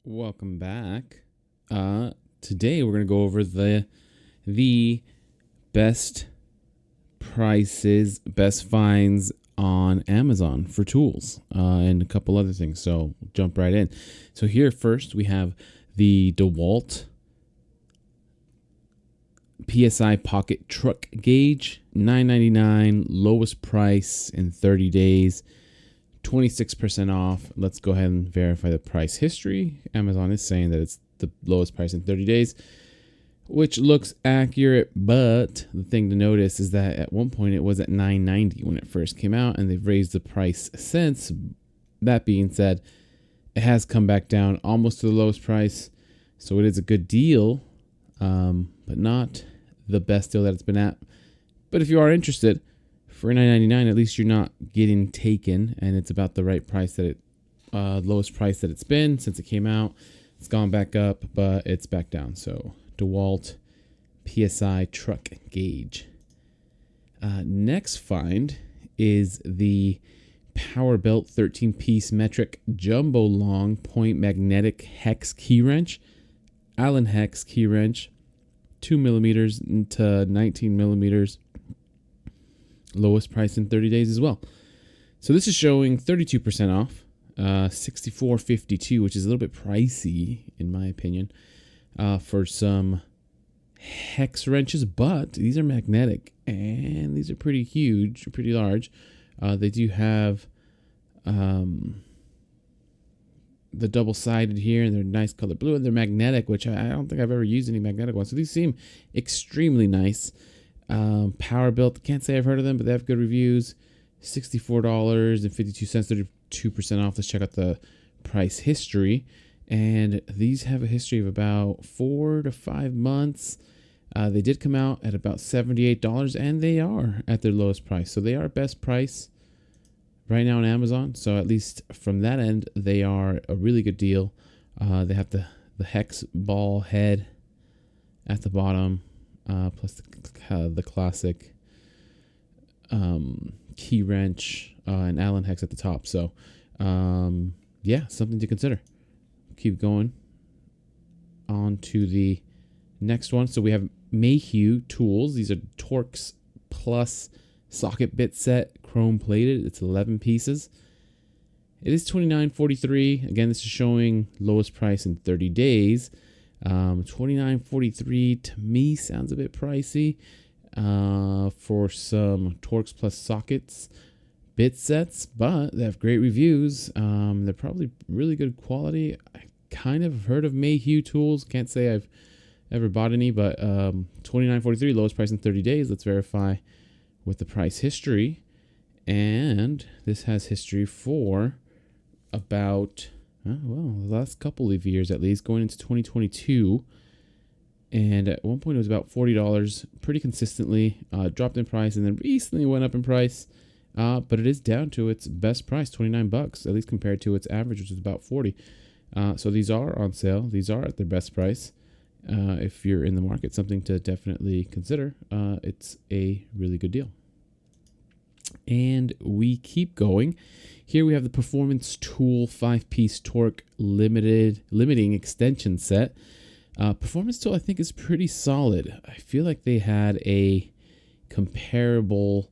Welcome back. Today we're gonna go over the best prices, best finds on Amazon for tools, and a couple other things. So jump right in. So here first we have the DeWalt PSI Pocket Truck Gauge, $9.99, lowest price in 30 days. 26% off. Let's go ahead and verify the price history. Amazon is saying that it's the lowest price in 30 days, which looks accurate, but the thing to notice is that at one point it was at $9.90 when it first came out, and they've raised the price since. That being said, it has come back down almost to the lowest price, so it is a good deal, but not the best deal that it's been at. But if you are interested, for $9.99, at least you're not getting taken, and it's about the right price that lowest price that it's been since it came out. It's gone back up, but it's back down. So DeWalt PSI Truck Gauge. Next find is the Powerbuilt 13-piece metric jumbo long point magnetic hex key wrench, Allen hex key wrench, 2 millimeters to 19 millimeters. Lowest price in 30 days as well. So this is showing 32% off, $64.52, which is a little bit pricey in my opinion, for some hex wrenches, but these are magnetic and these are pretty huge, pretty large. They do have the double-sided here, and they're nice color blue, and they're magnetic, which I don't think I've ever used any magnetic ones. So these seem extremely nice. Powerbuilt, can't say I've heard of them, but they have good reviews. $64.52, 32% off. Let's check out the price history. And these have a history of about 4 to 5 months. They did come out at about $78, and they are at their lowest price. So they are best price right now on Amazon. So at least from that end, they are a really good deal. They have the hex ball head at the bottom. Plus the classic key wrench and Allen hex at the top. So, yeah, something to consider. Keep going on to the next one. So we have Mayhew tools. These are Torx Plus Socket Bit Set, chrome plated. It's 11 pieces. It is $29.43. Again, this is showing lowest price in 30 days. $29.43 to me sounds a bit pricey for some Torx Plus sockets bit sets, but they have great reviews. They're probably really good quality. I kind of heard of Mayhew tools. Can't say I've ever bought any, but $29.43, lowest price in 30 days. Let's verify with the price history. And this has history for about the last couple of years at least, going into 2022. And at one point it was about $40 pretty consistently, dropped in price, and then recently went up in price. But it is down to its best price, $29, at least compared to its average, which is about $40. So these are on sale. These are at their best price. If you're in the market, something to definitely consider. It's a really good deal. And we keep going. Here we have the Performance Tool 5-piece Torque limiting extension set. Performance Tool, I think, is pretty solid. I feel like they had a comparable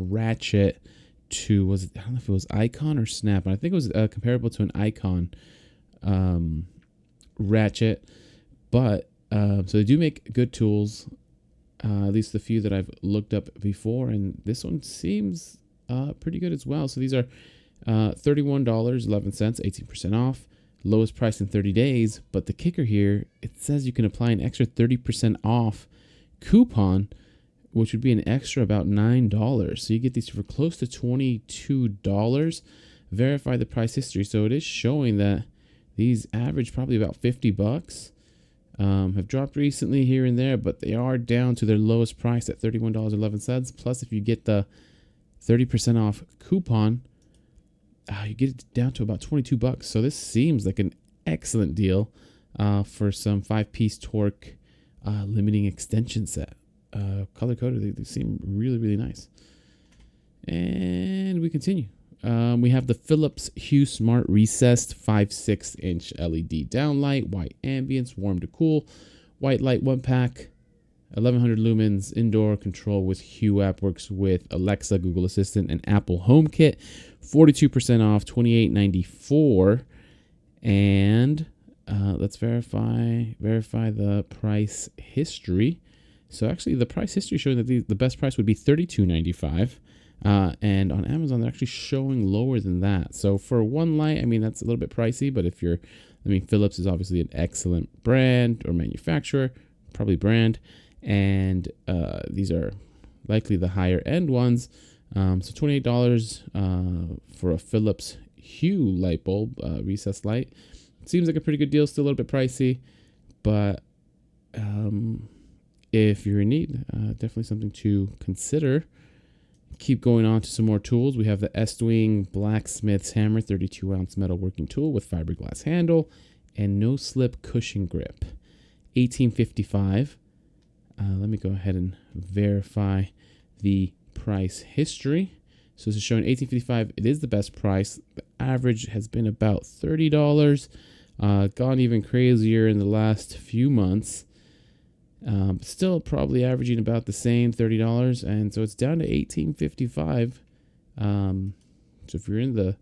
ratchet to, I don't know if it was Icon or Snap, but I think it was comparable to an Icon ratchet. But so they do make good tools. At least the few that I've looked up before, and this one seems pretty good as well. So these are $31.11, 18% off, lowest price in 30 days. But the kicker here, it says you can apply an extra 30% off coupon, which would be an extra about $9. So you get these for close to $22. Verify the price history. So it is showing that these average probably about $50. Have dropped recently here and there, but they are down to their lowest price at $31.11. Plus, if you get the 30% off coupon, you get it down to about $22. So this seems like an excellent deal for some 5-piece Torque limiting extension set. Color coded, they seem really, really nice. And we continue. We have the Phillips Hue Smart Recessed 5/6 inch LED downlight, white ambience, warm to cool, white light 1-pack, 1100 lumens, indoor control with Hue app, works with Alexa, Google Assistant, and Apple HomeKit. 42% off, $28.94. And let's verify the price history. So actually, the price history showing that the best price would be $32.95. And on Amazon, they're actually showing lower than that. So for one light, I mean, that's a little bit pricey, but if you're, I mean, Phillips is obviously an excellent brand or manufacturer, probably brand. And these are likely the higher end ones. So $28 for a Phillips Hue light bulb, recessed light. Seems like a pretty good deal, still a little bit pricey, but if you're in need, definitely something to consider. Keep going on to some more tools. We have the ESTWING Blacksmiths Hammer, 32-ounce metal working tool with fiberglass handle and no slip cushion grip, $18.55. Let me go ahead and verify the price history. So this is showing $18.55. It is the best price. The average has been about $30. Gone even crazier in the last few months. Still probably averaging about the same, $30. And so it's down to $18.55. So if you're in the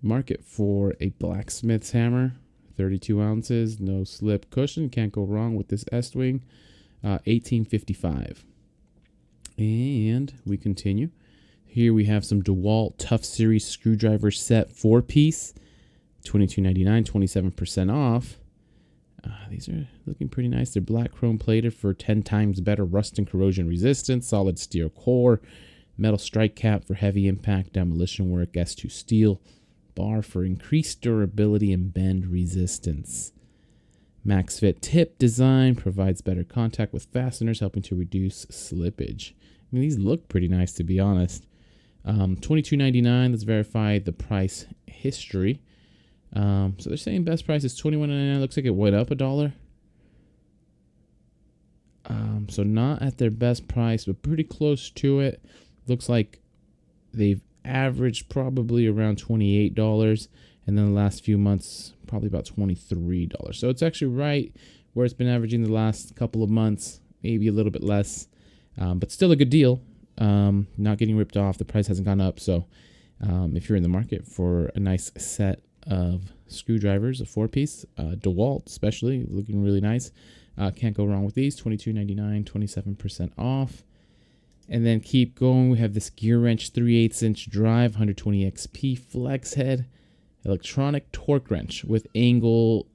market for a Blacksmith's hammer, 32 ounces, no slip cushion, can't go wrong with this ESTWING, $18.55. And we continue. Here we have some DeWalt Toughseries Screwdriver Set 4-piece, $22.99, 27% off. These are looking pretty nice. They're black chrome plated for 10 times better rust and corrosion resistance, solid steel core, metal strike cap for heavy impact demolition work, S2 steel bar for increased durability and bend resistance. Max fit tip design provides better contact with fasteners, helping to reduce slippage. I mean, these look pretty nice, to be honest. $22.99. Let's verify the price history. So they're saying best price is $21.99. Looks like it went up $1. So not at their best price, but pretty close to it. Looks like they've averaged probably around $28, and then the last few months probably about $23. So it's actually right where it's been averaging the last couple of months, maybe a little bit less, but still a good deal. Not getting ripped off. The price hasn't gone up. So if you're in the market for a nice set of screwdrivers, a 4-piece, DeWalt especially, looking really nice. Can't go wrong with these. $22.99, 27% off. And then keep going. We have this GEARWRENCH 3/8 inch drive, 120 XP flex head, electronic torque wrench with angle.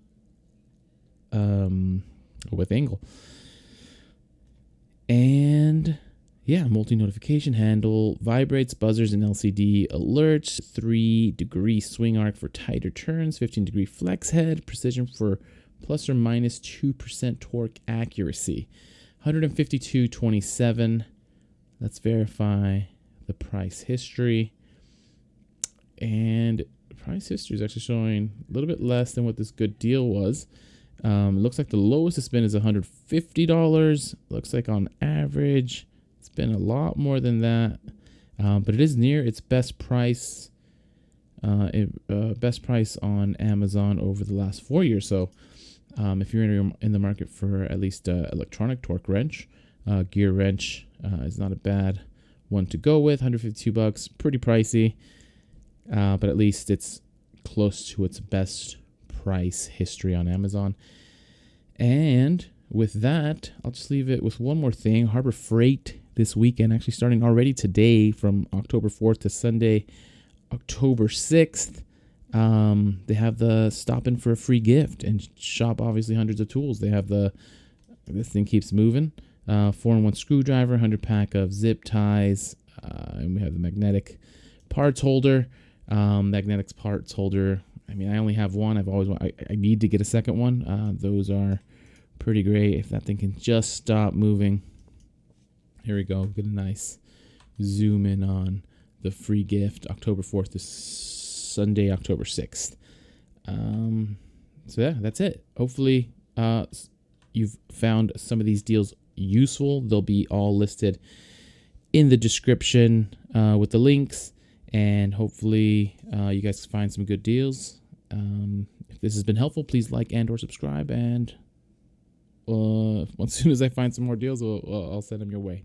And yeah, multi-notification handle, vibrates, buzzers, and LCD alerts, 3-degree swing arc for tighter turns, 15-degree flex head, precision for plus or minus 2% torque accuracy, $152.27. Let's verify the price history. And price history is actually showing a little bit less than what this good deal was. It looks like the lowest it's been is $150. Looks like on average it's been a lot more than that, but it is near its best price. Best price on Amazon over the last 4 years. So, if you're in the market for at least electronic torque wrench, GEARWRENCH is not a bad one to go with. $152, pretty pricey, but at least it's close to its best price history on Amazon. And with that, I'll just leave it with one more thing. Harbor Freight this weekend, actually starting already today from October 4th to Sunday, October 6th. They have the stop in for a free gift and shop obviously hundreds of tools. They have this thing keeps moving. 4-in-1 screwdriver, 100-pack of zip ties, and we have the magnetic parts holder. Magnetics parts holder. I mean, I only have one. I need to get a second one. Those are pretty great. If that thing can just stop moving. Here we go. Get a nice zoom in on the free gift, October 4th to Sunday, October 6th. So yeah, that's it. Hopefully you've found some of these deals useful. They'll be all listed in the description with the links. and hopefully you guys find some good deals. If this has been helpful, please like and or subscribe, and as soon as I find some more deals, I'll send them your way.